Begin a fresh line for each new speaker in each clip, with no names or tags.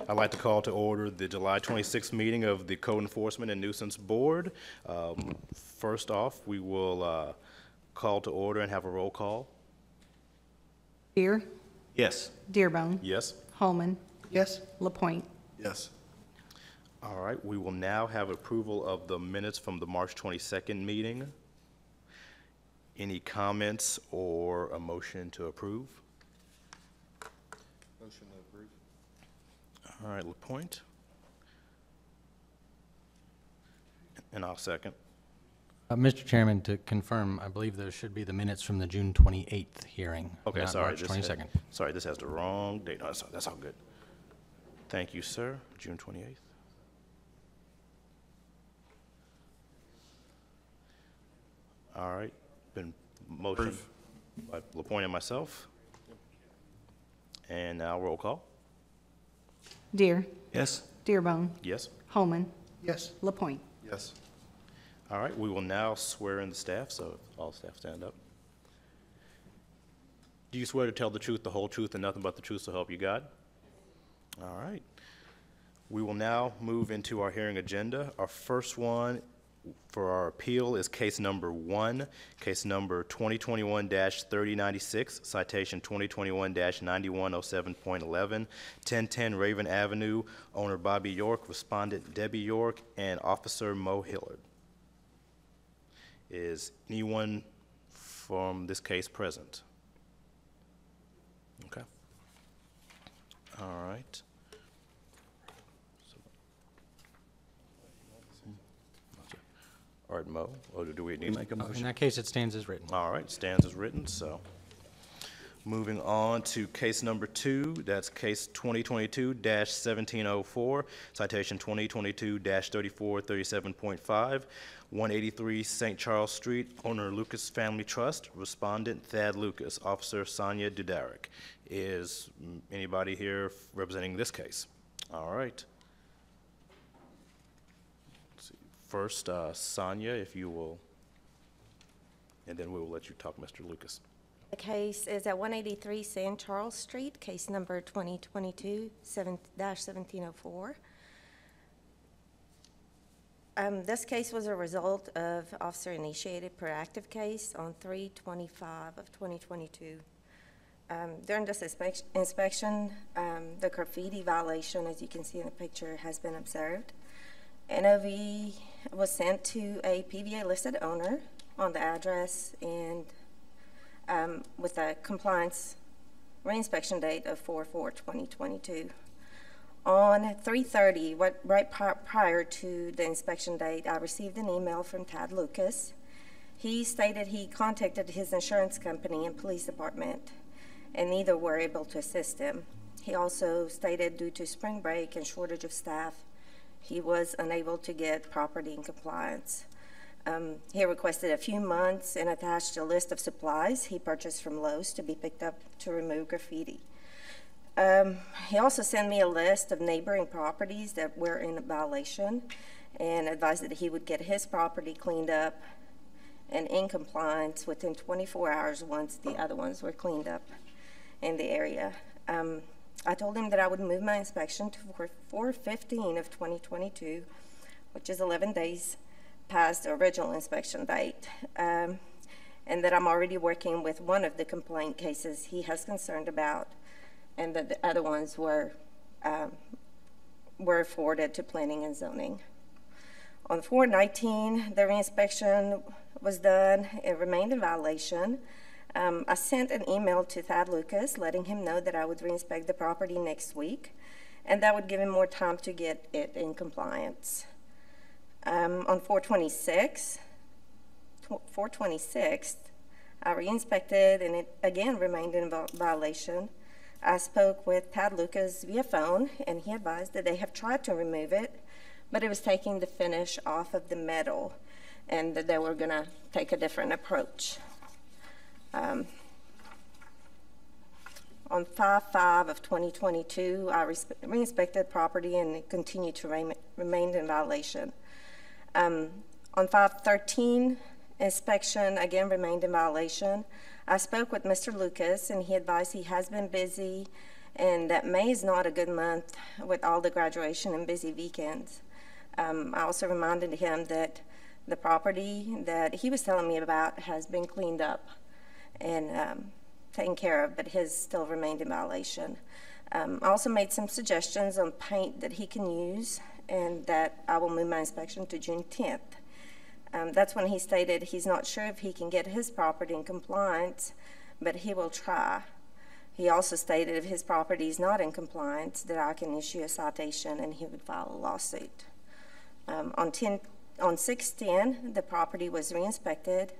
I'd like to call to order the July 26th meeting of the Code Enforcement and Nuisance Board. First off, we will call to order and have a roll call.
Deere.
Yes.
Dearbone.
Yes.
Holman.
Yes.
LaPointe.
Yes.
All right, we will now have approval of the minutes from the March 22nd meeting. Any comments or a motion to approve?
Motion to approve.
All right, LaPointe. And I'll second.
Mr. Chairman, to confirm, I believe those should be the minutes from the June 28th hearing.
Okay,
not
sorry.
March 22nd.
Sorry, this has the wrong date. No, that's all good. Thank you, sir. June 28th. All right, been motioned by LaPointe and myself. And now roll call.
Deere.
Yes.
Dearbone.
Yes.
Holman.
Yes.
LaPointe.
Yes.
All right, we will now swear in the staff, so if all staff stand up. Do you swear to tell the truth, the whole truth, and nothing but the truth, so help you God? All right. We will now move into our hearing agenda. Our first one for our appeal is case number 1, case number 2021-3096, citation 2021-9107.11, 1010 Raven Avenue, owner Bobby York, respondent Debbie York, and Officer Mo Hillard. Is anyone from this case present? Okay. All right. All right, Mo, or do we need to make a
In
motion?
that case, it stands as written.
All right, stands as written, so. Moving on to case number 2, that's case 2022-1704, citation 2022-3437.5, 183 St. Charles Street, owner Lucas Family Trust, respondent Thad Lucas, officer Sonia Dudarek. Is anybody here representing this case? All right. First, Sonia, if you will, and then we will let you talk, Mr. Lucas.
The case is at 183 St. Charles Street, case number 2022-1704. This case was a result of officer-initiated proactive case on 3/25 of 2022. During this inspection, the graffiti violation, as you can see in the picture, has been observed. NOV was sent to a PVA-listed owner on the address and with a compliance reinspection date of 4/4/2022. On 3/30, right prior to the inspection date, I received an email from Tad Lucas. He stated he contacted his insurance company and police department, and neither were able to assist him. He also stated due to spring break and shortage of staff, he was unable to get property in compliance. He requested a few months and attached a list of supplies he purchased from Lowe's to be picked up to remove graffiti. He also sent me a list of neighboring properties that were in violation and advised that he would get his property cleaned up and in compliance within 24 hours once the other ones were cleaned up in the area. I told him that I would move my inspection to 4/15 of 2022, which is 11 days past the original inspection date, and that I'm already working with one of the complaint cases he has concerned about, and that the other ones were forwarded to planning and zoning. On 4/19, the reinspection was done. It remained in violation. I sent an email to Thad Lucas letting him know that I would reinspect the property next week, and that would give him more time to get it in compliance. On 4/26, I reinspected, and it again remained in violation. I spoke with Thad Lucas via phone, and he advised that they have tried to remove it, but it was taking the finish off of the metal, and that they were going to take a different approach. On 5/5 of 2022, I reinspected property and it continued to remain in violation. On 5/13, inspection again remained in violation. I spoke with Mr. Lucas and he advised he has been busy and that May is not a good month with all the graduation and busy weekends. I also reminded him that the property that he was telling me about has been cleaned up and taken care of, but his still remained in violation. I also made some suggestions on paint that he can use, and that I will move my inspection to June 10th. That's when he stated he's not sure if he can get his property in compliance, but he will try. He also stated if his property is not in compliance, that I can issue a citation and he would file a lawsuit. On 6/10, the property was re-inspected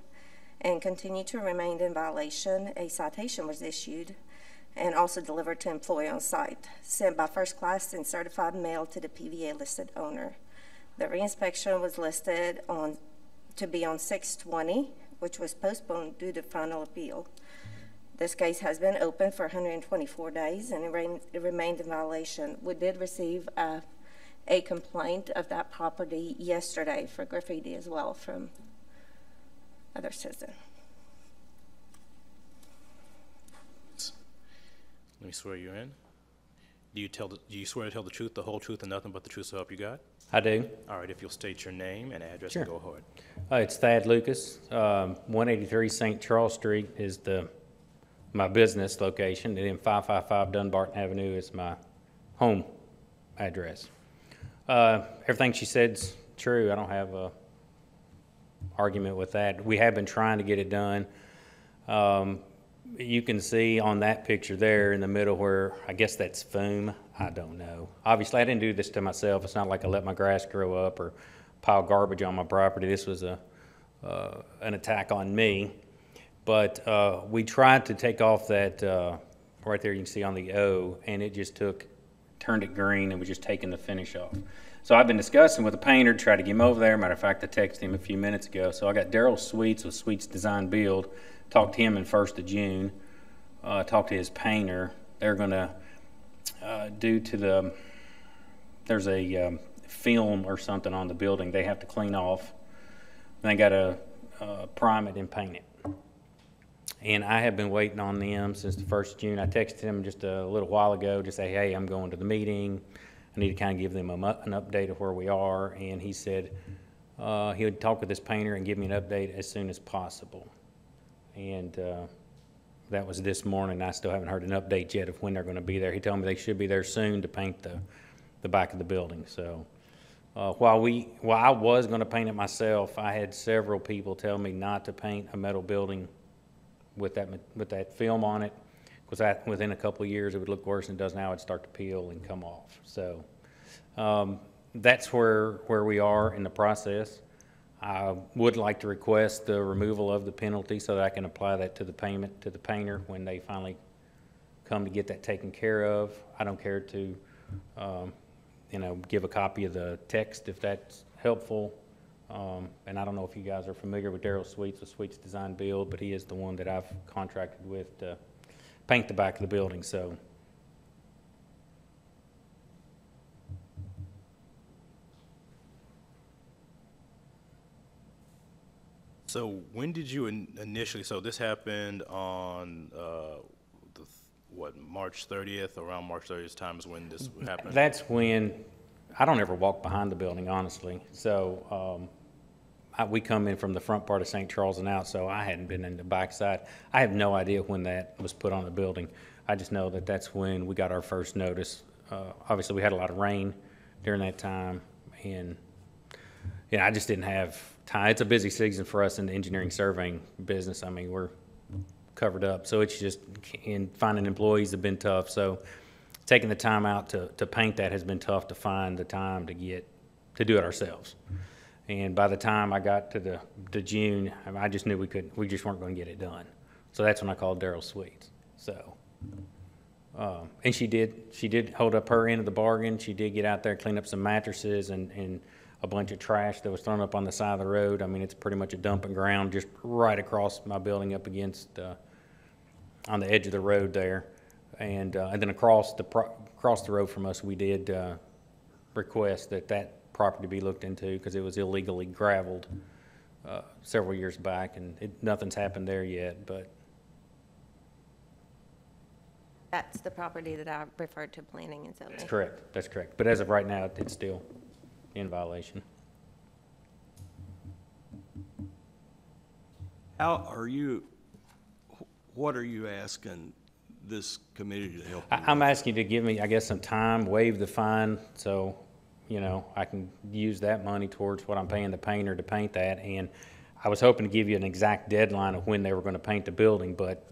and continued to remain in violation. A citation was issued and also delivered to employee on site, sent by first class and certified mail to the PVA listed owner. The re-inspection was listed to be on 6/20, which was postponed due to final appeal. This case has been open for 124 days and it remained in violation. We did receive a complaint of that property yesterday for graffiti as well from other citizens.
Let me swear you in. Do you swear to tell the truth, the whole truth, and nothing but the truth so help you God?
I do.
All right, if you'll state your name and address
Sure.
and go ahead.
It's Thad Lucas. 183 St. Charles Street is my business location, and then 555 Dunbarton Avenue is my home address. Everything she said's true. I don't have a argument with that. We have been trying to get it done. You can see on that picture there in the middle where, I guess that's foam. I don't know. Obviously, I didn't do this to myself. It's not like I let my grass grow up or pile garbage on my property. This was an attack on me. But we tried to take off that, right there you can see on the O, and it just turned it green and was just taking the finish off. So I've been discussing with the painter, tried to get him over there. Matter of fact, I texted him a few minutes ago. So I got Daryl Sweets with Sweets Design Build. Talked to him in 1st of June. Talked to his painter. They're going to, due to there's a film or something on the building they have to clean off. They got to prime it and paint it. And I have been waiting on them since the 1st of June. I texted him just a little while ago to say, hey, I'm going to the meeting. I need to kind of give them an update of where we are. And he said he would talk with his painter and give me an update as soon as possible. And that was this morning. I still haven't heard an update yet of when they're going to be there. He told me they should be there soon to paint the back of the building. So while I was going to paint it myself, I had several people tell me not to paint a metal building with that film on it, because within a couple of years it would look worse than it does now. It'd start to peel and come off. So that's where we are in the process. I would like to request the removal of the penalty so that I can apply that to the payment to the painter when they finally come to get that taken care of. I don't care to, give a copy of the text if that's helpful. And I don't know if you guys are familiar with Daryl Sweets with Sweets Design Build, but he is the one that I've contracted with to paint the back of the building. So.
So when did you initially, so this happened on, March 30th? Around March 30th time is when this happened?
That's when, I don't ever walk behind the building, honestly. So we come in from the front part of St. Charles and out, so I hadn't been in the backside. I have no idea when that was put on the building. I just know that that's when we got our first notice. Obviously, we had a lot of rain during that time, and I just didn't have time. It's a busy season for us in the engineering surveying business. I mean, we're covered up, so it's just, and finding employees have been tough. So taking the time out to paint that has been tough to find the time to do it ourselves. And by the time I got to June, I just knew we just weren't going to get it done. So that's when I called Daryl Sweets. So, and she did hold up her end of the bargain. She did get out there and clean up some mattresses and a bunch of trash that was thrown up on the side of the road. I mean, it's pretty much a dumping ground just right across my building up against, on the edge of the road there. And then across the road from us, we did request that property be looked into because it was illegally gravelled several years back, and nothing's happened there yet. But
That's the property that I referred to planning and zoning.
That's correct, that's correct. But as of right now, it's still in violation.
What are you asking this committee to help you with?
I'm asking you to give me, I guess, some time, waive the fine, so, you know, I can use that money towards what I'm paying the painter to paint that. And I was hoping to give you an exact deadline of when they were gonna paint the building, but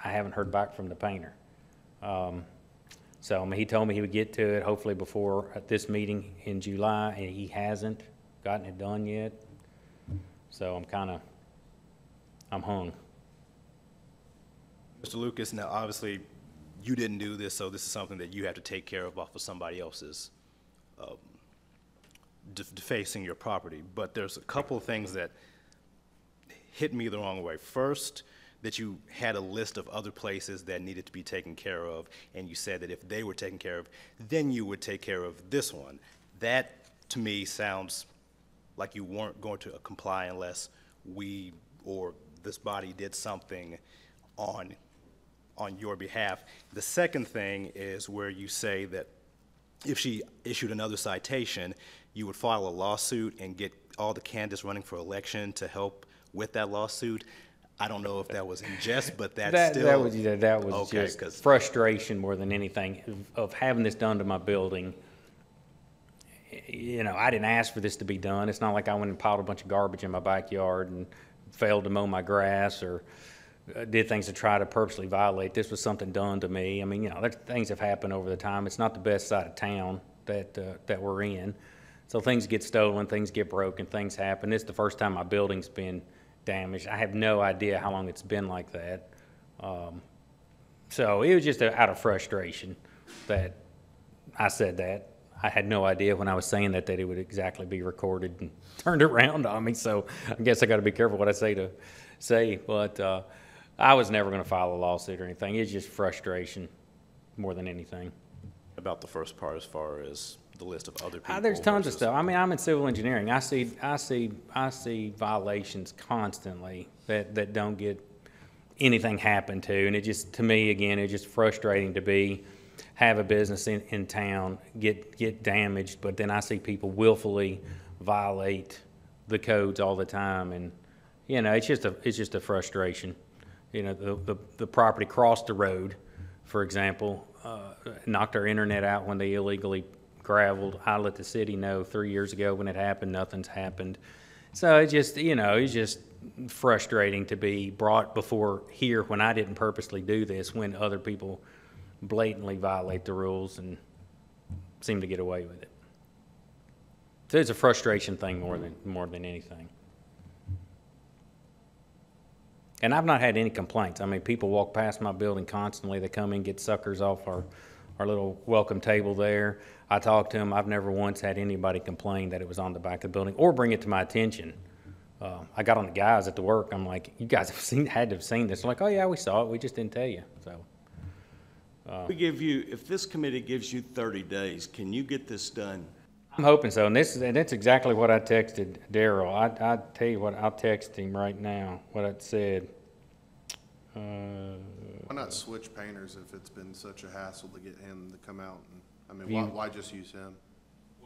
I haven't heard back from the painter. So, I mean, he told me he would get to it hopefully before this meeting in July, and he hasn't gotten it done yet. So I'm hung.
Mr. Lucas, now obviously you didn't do this, so this is something that you have to take care of off of somebody else's defacing your property. But there's a couple of things that hit me the wrong way. First, that you had a list of other places that needed to be taken care of, and you said that if they were taken care of, then you would take care of this one. That, to me, sounds like you weren't going to comply unless we or this body did something on your behalf. The second thing is where you say that if she issued another citation, you would file a lawsuit and get all the candidates running for election to help with that lawsuit. I don't know if that was in jest, but that still...
That was
okay,
just frustration more than anything of having this done to my building. You know, I didn't ask for this to be done. It's not like I went and piled a bunch of garbage in my backyard and failed to mow my grass or did things to try to purposely violate. This was something done to me. I mean, you know, things have happened over the time. It's not the best side of town that we're in. So things get stolen, things get broken, things happen. This is the first time my building's been damaged. I have no idea how long it's been like that. So it was just out of frustration that I said that. I had no idea when I was saying that it would exactly be recorded and turned around on me. So I guess I got to be careful what I say. But I was never going to file a lawsuit or anything. It's just frustration more than anything.
About the first part as far as the list of other people.
There's tons of
versus-
stuff. I mean, I'm in civil engineering. I see violations constantly that don't get anything happen to, and it just, to me, again, it's just frustrating to have a business in town get damaged, but then I see people willfully violate the codes all the time, and you know, it's just a frustration. You know, the property across the road, for example, knocked our internet out when they illegally graveled. I let the city know 3 years ago when it happened. Nothing's happened. So it's just, you know, it's just frustrating to be brought before here when I didn't purposely do this, when other people blatantly violate the rules and seem to get away with it. So it's a frustration thing more than anything. And I've not had any complaints. I mean, people walk past my building constantly. They come in, get suckers off our little welcome table there. I talk to them. I've never once had anybody complain that it was on the back of the building or bring it to my attention. I got on the guys at the work. I'm like, you guys had to have seen this. They're like, oh yeah, we saw it. We just didn't tell you. So.
If this committee gives you 30 days, can you get this done?
I'm hoping so, and that's exactly what I texted Daryl. I tell you what, I'll text him right now what I said.
Why not switch painters if it's been such a hassle to get him to come out? And, I mean, why just use him?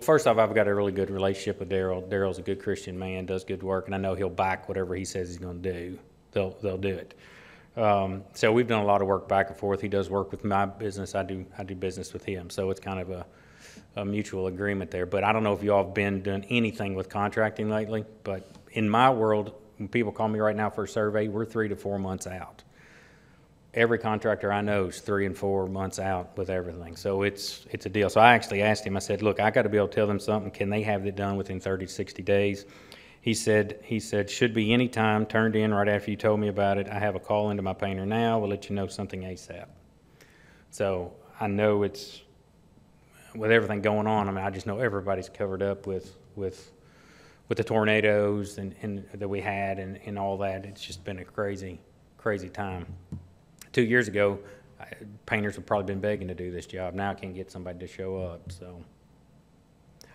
First off, I've got a really good relationship with Daryl. Daryl's a good Christian man, does good work, and I know he'll back whatever he says he's going to do. They'll do it. So we've done a lot of work back and forth. He does work with my business. I do business with him. So it's kind of a mutual agreement there. But I don't know if you all have been doing anything with contracting lately, but in my world, when people call me right now for a survey, we're 3 to 4 months out. Every contractor I know is 3 and 4 months out with everything. So it's a deal. So I actually asked him, I said, look, I got to be able to tell them something. Can they have it done within 30 to 60 days? He said, should be any time, turned in right after you told me about it. I have a call into my painter now. We'll let you know something ASAP. So I know it's, with everything going on, I mean, I just know everybody's covered up with the tornadoes and that we had and all that. It's just been a crazy time. 2 years ago, painters have probably been begging to do this job. Now I can't get somebody to show up. So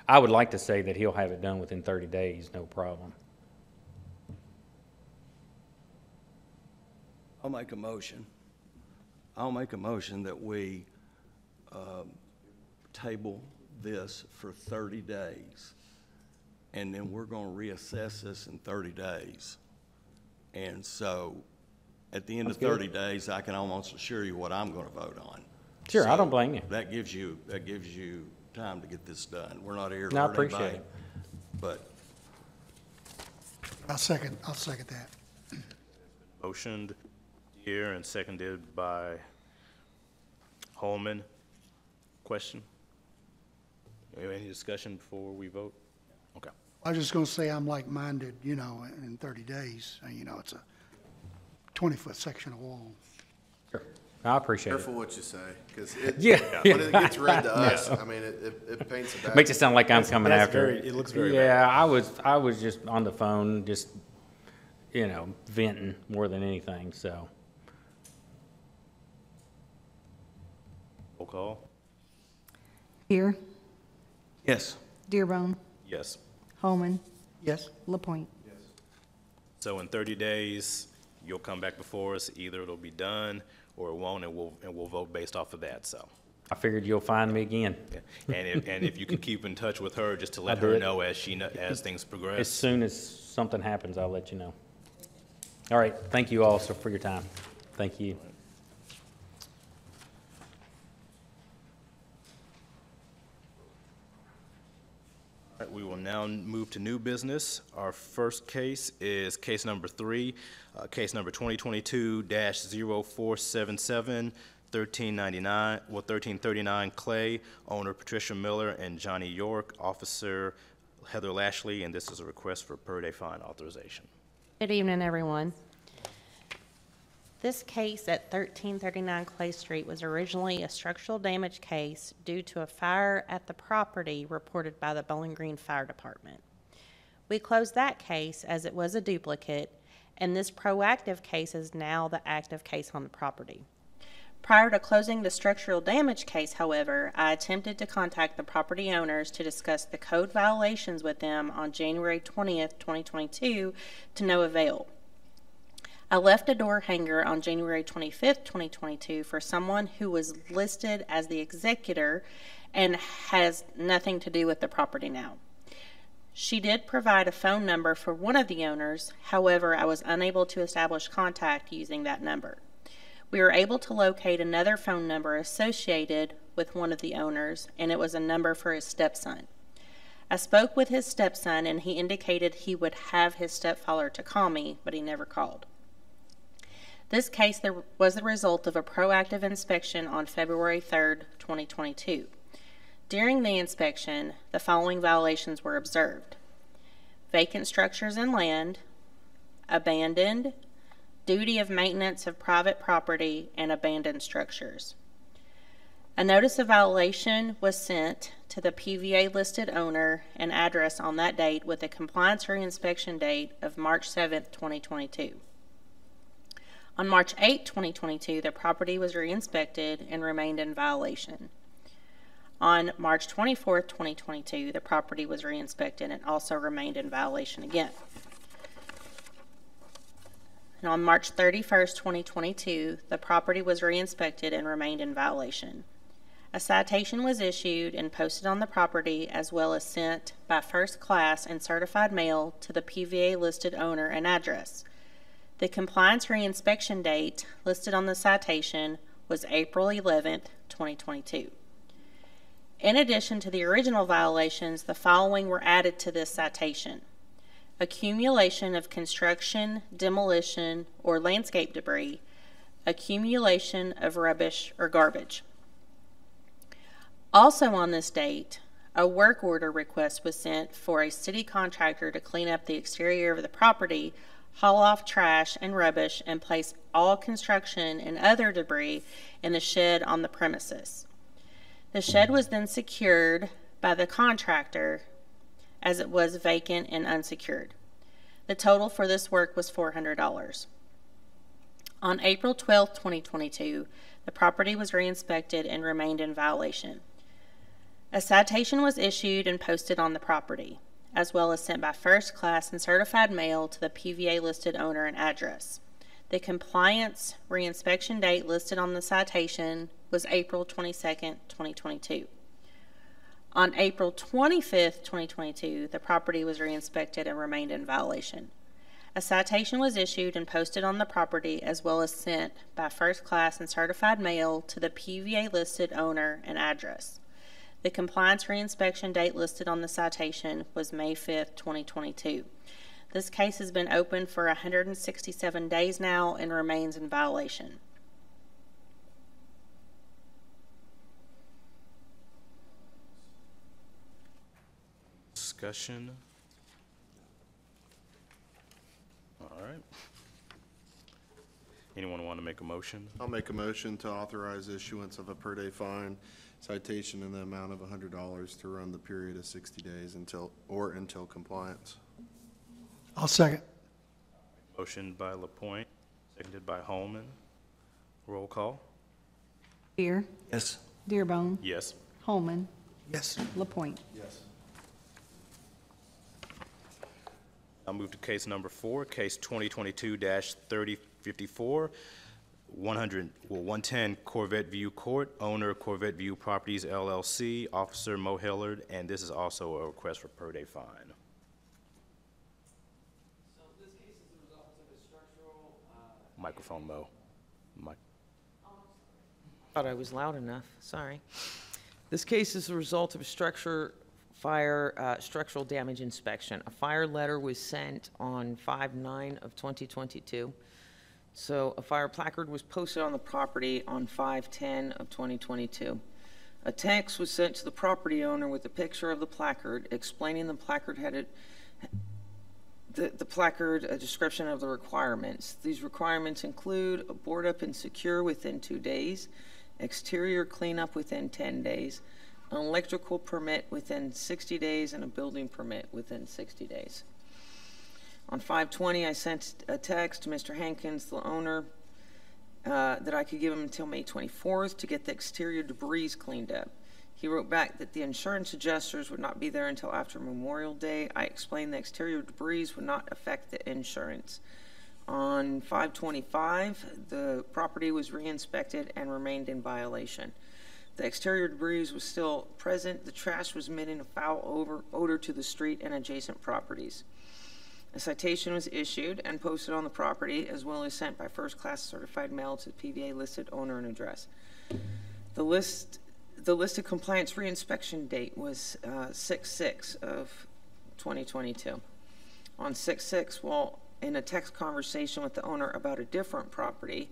I would like to say that he'll have it done within 30 days, no problem.
I'll make a motion I'll make a motion that we table this for 30 days. And then we're going to reassess this in 30 days. And so at the end of 30 days, I can almost assure you what I'm going to vote on.
Sure, I
So
don't blame you.
That gives you time to get this done. We're not here to
No, I
hurt
appreciate
anybody.
it.
But
I'll second that.
Motioned here and seconded by Holman. Question? Any discussion before we vote? Okay.
I was just gonna say I'm like-minded, in 30 days, it's a 20-foot section of wall.
Sure. I appreciate
Careful
it.
what you say, because it,
Yeah.
when it gets read to us, I mean, it paints a bad.
Makes it sound like I'm coming
that's
after.
very- it looks very
Yeah, I was just on the phone, just, venting more than anything, so.
Roll call?
Deere,
yes,
Dearbone,
Yes.
Holman,
Yes?
LaPointe.
So in 30 days, you'll come back before us. Either it'll be done or it won't, and we'll vote based off of that, so.
I figured you'll find me again.
Yeah. And if you can keep in touch with her, just to let
I
her
did.
know as things
As
progress.
soon as something happens, I'll let you know. All right, thank you all for your time. Thank you.
All right, we will now move to new business. Our first case is case number 3, case number 2022-0477, 1339 Clay, owner Patricia Miller and Johnny York, officer Heather Lashley, and this is a request for per-day fine authorization.
Good evening, everyone. This case at 1339 Clay Street was originally a structural damage case due to a fire at the property reported by the Bowling Green Fire Department. We closed that case as it was a duplicate, and this proactive case is now the active case on the property. Prior to closing the structural damage case, however, I attempted to contact the property owners to discuss the code violations with them on January 20th, 2022, to no avail. I left a door hanger on January 25th, 2022 for someone who was listed as the executor and has nothing to do with the property now. She did provide a phone number for one of the owners, however, I was unable to establish contact using that number. We were able to locate another phone number associated with one of the owners, and it was a number for his stepson. I spoke with his stepson, and he indicated he would have his stepfather to call me, but he never called. This case was the result of a proactive inspection on February 3rd, 2022. During the inspection, the following violations were observed: vacant structures and land, abandoned, duty of maintenance of private property, and abandoned structures. A notice of violation was sent to the PVA listed owner and address on that date with a compliance reinspection date of March 7th, 2022. On March 8, 2022, the property was re-inspected and remained in violation. On March 24, 2022, the property was re-inspected and also remained in violation again. And on March 31, 2022, the property was re-inspected and remained in violation. A citation was issued and posted on the property, as well as sent by first class and certified mail to the PVA listed owner and address. The compliance reinspection date listed on the citation was April 11th, 2022. In addition to the original violations, the following were added to this citation: accumulation of construction, demolition, or landscape debris, accumulation of rubbish or garbage. Also on this date, a work order request was sent for a city contractor to clean up the exterior of the property, haul off trash and rubbish, and place all construction and other debris in the shed on the premises. The shed was then secured by the contractor as it was vacant and unsecured. The total for this work was $400. On April 12, 2022, the property was re-inspected and remained in violation. A citation was issued and posted on the property, as well as sent by first class and certified mail to the PVA listed owner and address. The compliance reinspection date listed on the citation was April 22nd, 2022. On April 25th, 2022, the property was reinspected and remained in violation. A citation was issued and posted on the property as well as sent by first class and certified mail to the PVA listed owner and address. The compliance reinspection date listed on the citation was May 5th, 2022. This case has been open for 167 days now and remains in violation.
Discussion. All right. Anyone want to make a motion?
I'll make a motion to authorize issuance of a per-day fine citation in the amount of $100 to run the period of 60 days until compliance.
I'll second.
Motion by Lapointe, seconded by Holman. Roll call.
Beer,
Yes.
Dearbone,
Yes.
Holman,
Yes.
Lapointe.
Yes.
I'll move to case number 4, case 2022-3054, 110 Corvette View Court, owner Corvette View Properties LLC, Officer Mo Hillard, and this is also a request for per-day fine.
So this case is the result of a structural,
Microphone, Mo.
thought I was loud enough, sorry. This case is the result of a structural damage inspection. A fire letter was sent on 5/9 of 2022. So a fire placard was posted on the property on 5/10 of 2022. A text was sent to the property owner with a picture of the placard explaining the placard had a description of the requirements. These requirements include a board up and secure within 2 days, exterior cleanup within 10 days, an electrical permit within 60 days, and a building permit within 60 days. On 5/20, I sent a text to Mr. Hankins, the owner, that I could give him until May 24th to get the exterior debris cleaned up. He wrote back that the insurance adjusters would not be there until after Memorial Day. I explained the exterior debris would not affect the insurance. On 5/25, the property was re-inspected and remained in violation. The exterior debris was still present. The trash was emitting a foul odor to the street and adjacent properties. A citation was issued and posted on the property, as well as sent by first-class certified mail to the PVA listed owner and address. The listed compliance reinspection date was 6/6 of 2022. On 6/6, while in a text conversation with the owner about a different property,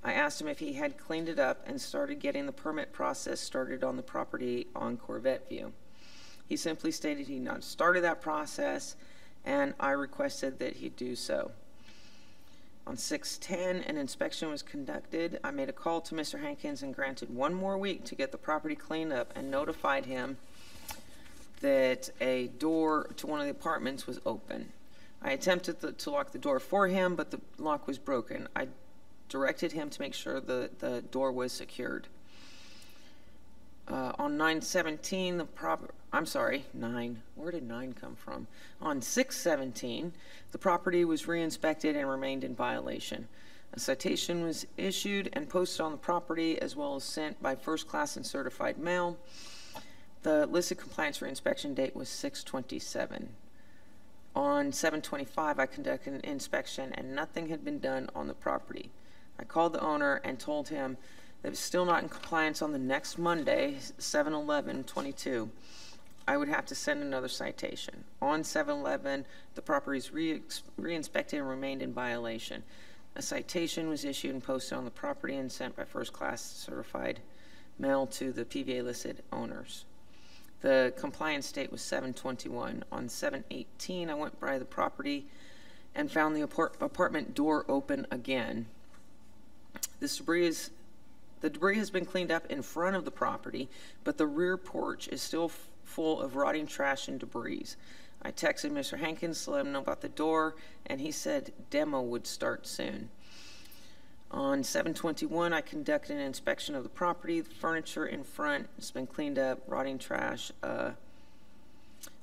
I asked him if he had cleaned it up and started getting the permit process started on the property on Corvette View. He simply stated he had not started that process, and I requested that he do so. On 6/10, an inspection was conducted. I made a call to Mr. Hankins and granted 1 more week to get the property cleaned up and notified him that a door to one of the apartments was open. I attempted to lock the door for him, but the lock was broken. I directed him to make sure the door was secured. On 9/17, where did 9 come from? On 6/17, the property was re-inspected and remained in violation. A citation was issued and posted on the property, as well as sent by first-class and certified mail. The listed compliance re-inspection date was 6/27. On 7/25, I conducted an inspection and nothing had been done on the property. I called the owner and told him that it was still not in compliance on the next Monday, 7/11/22. I would have to send another citation. On 7/11, the property is re-inspected and remained in violation. A citation was issued and posted on the property and sent by first-class certified mail to the PVA listed owners. The compliance date was 7/21. On 7/18, I went by the property and found the apartment door open again. The debris has been cleaned up in front of the property, but the rear porch is still full of rotting trash and debris. I texted Mr. Hankins to let him know about the door, and he said demo would start soon. On 7/21, I conducted an inspection of the property. The furniture in front has been cleaned up, rotting trash.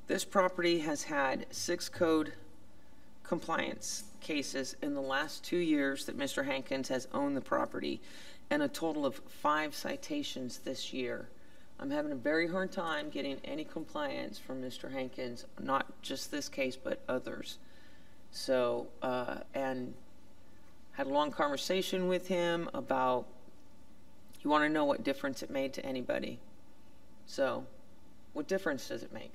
This property has had 6 code compliance cases in the last 2 years that Mr. Hankins has owned the property, and a total of 5 citations this year. I'm having a very hard time getting any compliance from Mr. Hankins, not just this case, but others. So, and had a long conversation with him about, you want to know what difference it made to anybody. So, what difference does it make?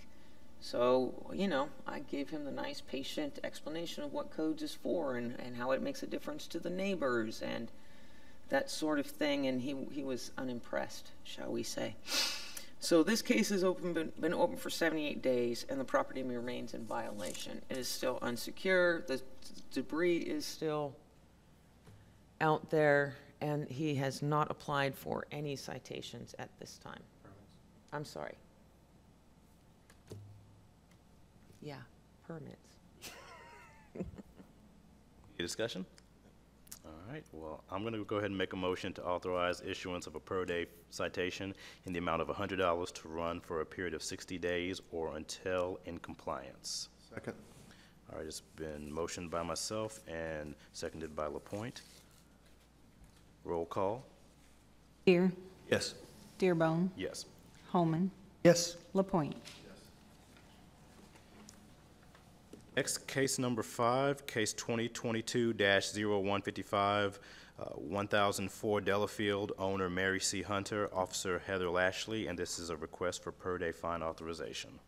So, you know, I gave him the nice, patient explanation of what codes is for and how it makes a difference to the neighbors and that sort of thing, and he was unimpressed, shall we say. So this case has been open for 78 days, and the property remains in violation. It is still unsecure. The debris is still out there, and he has not applied for any citations at this time. I'm sorry. Yeah, permits.
Any discussion? All right, well, I'm going to go ahead and make a motion to authorize issuance of a per-day citation in the amount of $100 to run for a period of 60 days or until in compliance.
Second.
All right, it's been motioned by myself and seconded by LaPointe. Roll call.
Spear,
Yes.
Dearbone,
Yes.
Holman,
Yes.
LaPointe.
Next, case number 5, case 2022-0155, 1004 Delafield, owner Mary C. Hunter, officer Heather Lashley, and this is a request for per-day fine authorization.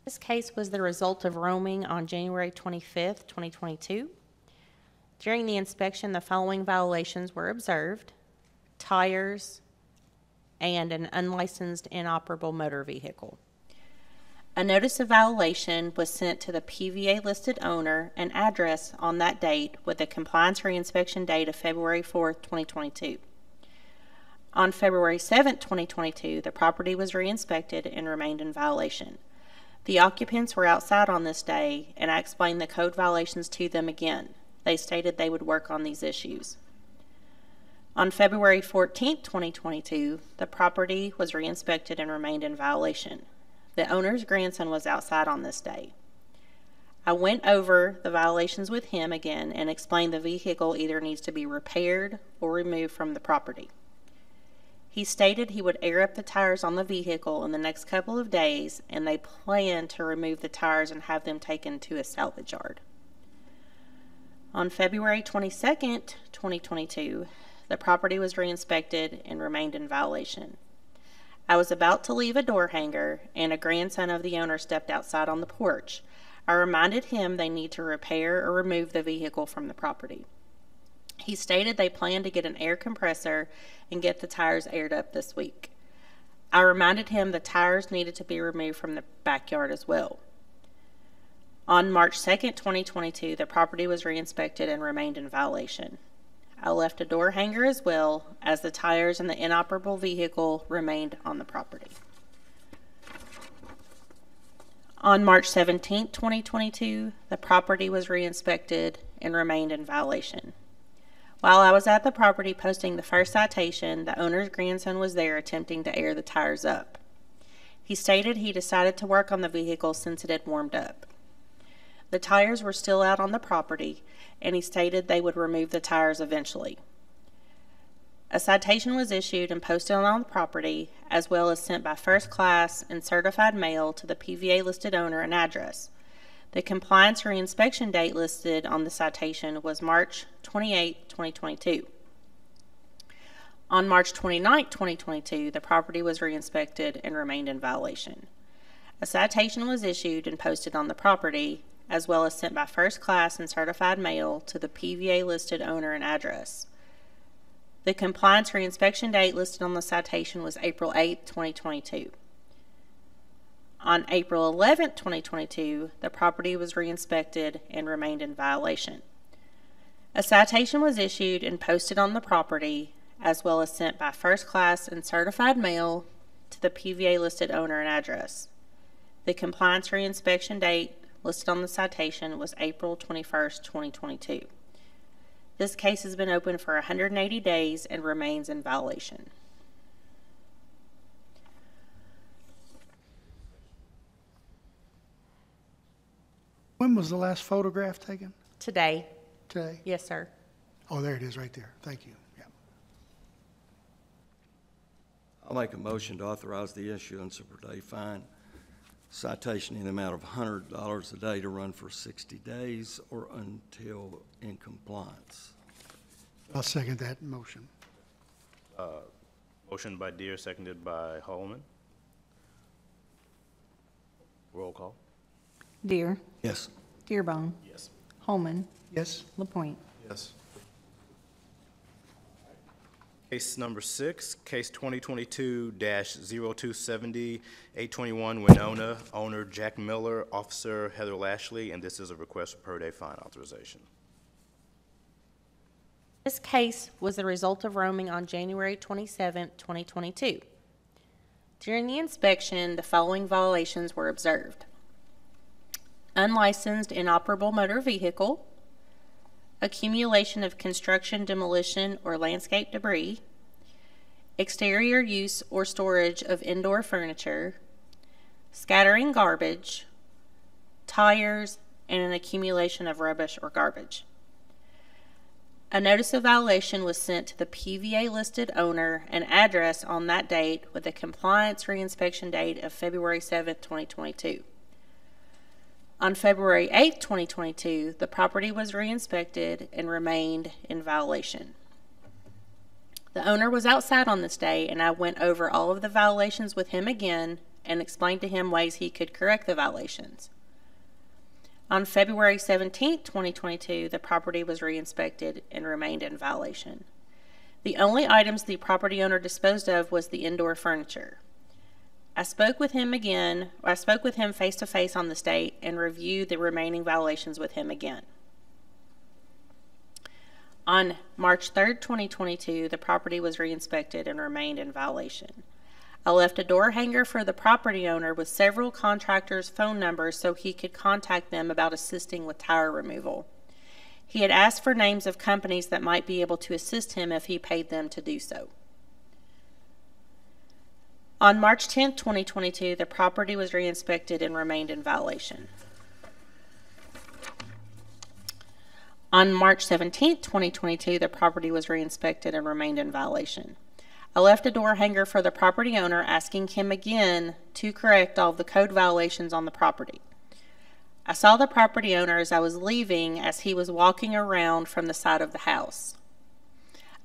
This case was the result of roaming on January 25th, 2022. During the inspection, the following violations were observed: tires and an unlicensed inoperable motor vehicle. A notice of violation was sent to the PVA-listed owner and address on that date with a compliance reinspection date of February 4th, 2022. On February 7th, 2022, the property was reinspected and remained in violation. The occupants were outside on this day, and I explained the code violations to them again. They stated they would work on these issues. On February 14th, 2022, the property was reinspected and remained in violation. The owner's grandson was outside on this day. I went over the violations with him again and explained the vehicle either needs to be repaired or removed from the property. He stated he would air up the tires on the vehicle in the next couple of days, and they plan to remove the tires and have them taken to a salvage yard. On February 22nd, 2022, the property was reinspected and remained in violation. I was about to leave a door hanger, and a grandson of the owner stepped outside on the porch. I reminded him they need to repair or remove the vehicle from the property. He stated they plan to get an air compressor and get the tires aired up this week. I reminded him the tires needed to be removed from the backyard as well. On March 2nd, 2022, the property was reinspected and remained in violation. I left a door hanger as well, as the tires and the inoperable vehicle remained on the property. On March 17, 2022, the property was reinspected and remained in violation. While I was at the property posting the first citation, the owner's grandson was there attempting to air the tires up. He stated he decided to work on the vehicle since it had warmed up. The tires were still out on the property, and he stated they would remove the tires eventually. A citation was issued and posted on the property, as well as sent by first class and certified mail to the PVA listed owner and address. The compliance reinspection date listed on the citation was March 28, 2022. On March 29, 2022, the property was reinspected and remained in violation. A citation was issued and posted on the property, as well as sent by first class and certified mail to the PVA listed owner and address. The compliance reinspection date listed on the citation was April 8, 2022. On April 11, 2022, the property was reinspected and remained in violation. A citation was issued and posted on the property, as well as sent by first class and certified mail to the PVA listed owner and address. The compliance reinspection date listed on the citation was April 21st, 2022. This case has been open for 180 days and remains in violation.
When was the last photograph taken?
Today,
Today?
yes, sir.
Oh, there it is, right there. Thank you. Yeah.
I'll make a motion to authorize the issuance of per day fine citation in the amount of $100 a day to run for 60 days or until in compliance.
I'll second that motion.
Motion by Deere, seconded by Holman. Roll call.
Deere,
Yes.
Dearbone,
Yes.
Holman,
Yes?
LaPointe.
Yes.
Case number 6, case 2022-0270, 821 Winona, owner Jack Miller, officer Heather Lashley, and this is a request for per day fine authorization.
This case was the result of roaming on January 27, 2022. During the inspection, the following violations were observed: unlicensed inoperable motor vehicle, accumulation of construction, demolition, or landscape debris, exterior use or storage of indoor furniture, scattering garbage, tires, and an accumulation of rubbish or garbage. A notice of violation was sent to the PVA-listed owner and address on that date with a compliance reinspection date of February 7, 2022. On February 8, 2022, the property was re-inspected and remained in violation. The owner was outside on this day, and I went over all of the violations with him again and explained to him ways he could correct the violations. On February 17, 2022, the property was re-inspected and remained in violation. The only items the property owner disposed of was the indoor furniture. I spoke with him face-to-face on this date and reviewed the remaining violations with him again. On March 3, 2022, the property was re-inspected and remained in violation. I left a door hanger for the property owner with several contractors' phone numbers so he could contact them about assisting with tire removal. He had asked for names of companies that might be able to assist him if he paid them to do so. On March 10, 2022, the property was re-inspected and remained in violation. On March 17, 2022, the property was re-inspected and remained in violation. I left a door hanger for the property owner, asking him again to correct all of the code violations on the property. I saw the property owner as I was leaving as he was walking around from the side of the house.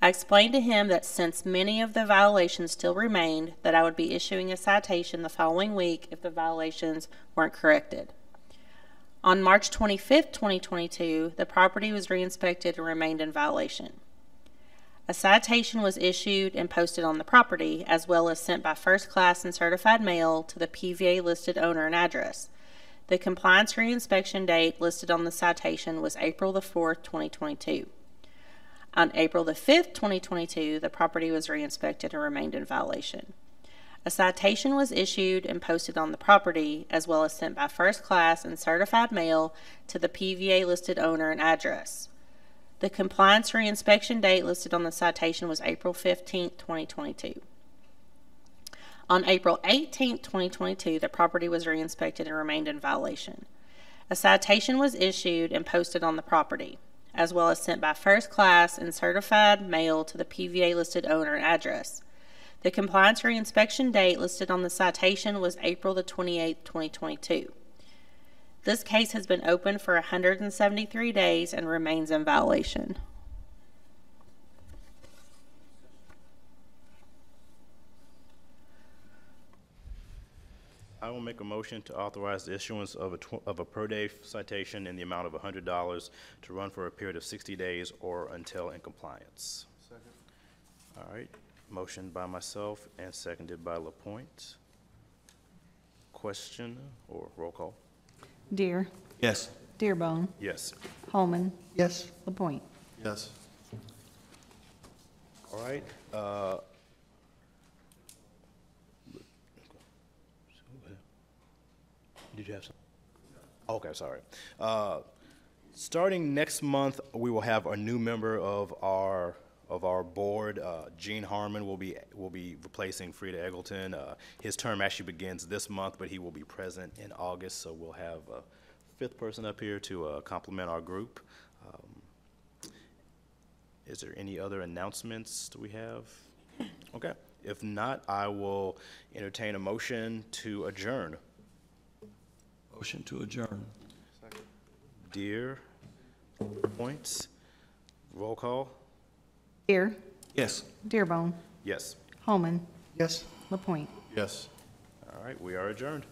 I explained to him that since many of the violations still remained, that I would be issuing a citation the following week if the violations weren't corrected. On March 25, 2022, the property was re-inspected and remained in violation. A citation was issued and posted on the property, as well as sent by first class and certified mail to the PVA-listed owner and address. The compliance reinspection date listed on the citation was April the 4th, 2022. On April the 5th, 2022, the property was re-inspected and remained in violation. A citation was issued and posted on the property, as well as sent by first class and certified mail to the PVA-listed owner and address. The compliance reinspection date listed on the citation was April 15, 2022. On April 18, 2022, the property was re-inspected and remained in violation. A citation was issued and posted on the property, as well as sent by first class and certified mail to the PVA-listed owner and address. The compliance reinspection date listed on the citation was April the 28th, 2022. This case has been open for 173 days and remains in violation.
I will make a motion to authorize the issuance of a per-day citation in the amount of $100 to run for a period of 60 days or until in compliance. Second. All right. Motion by myself and seconded by LaPointe. Question or roll call?
Deere,
Yes.
Dearbone,
Yes.
Holman,
Yes?
LaPointe.
Yes.
All right. Did you have some? Okay, sorry. Starting next month, we will have a new member of our board. Gene Harmon will be replacing Frida Eggleton. His term actually begins this month, but he will be present in August, so we'll have fifth person up here to compliment our group. Is there any other announcements that we have? Okay. If not, I will entertain a motion to adjourn.
Motion to adjourn.
Deere, points, roll call.
Deere,
Yes.
Dearbone,
Yes.
Holman,
Yes?
LaPointe.
Yes.
All right, we are adjourned.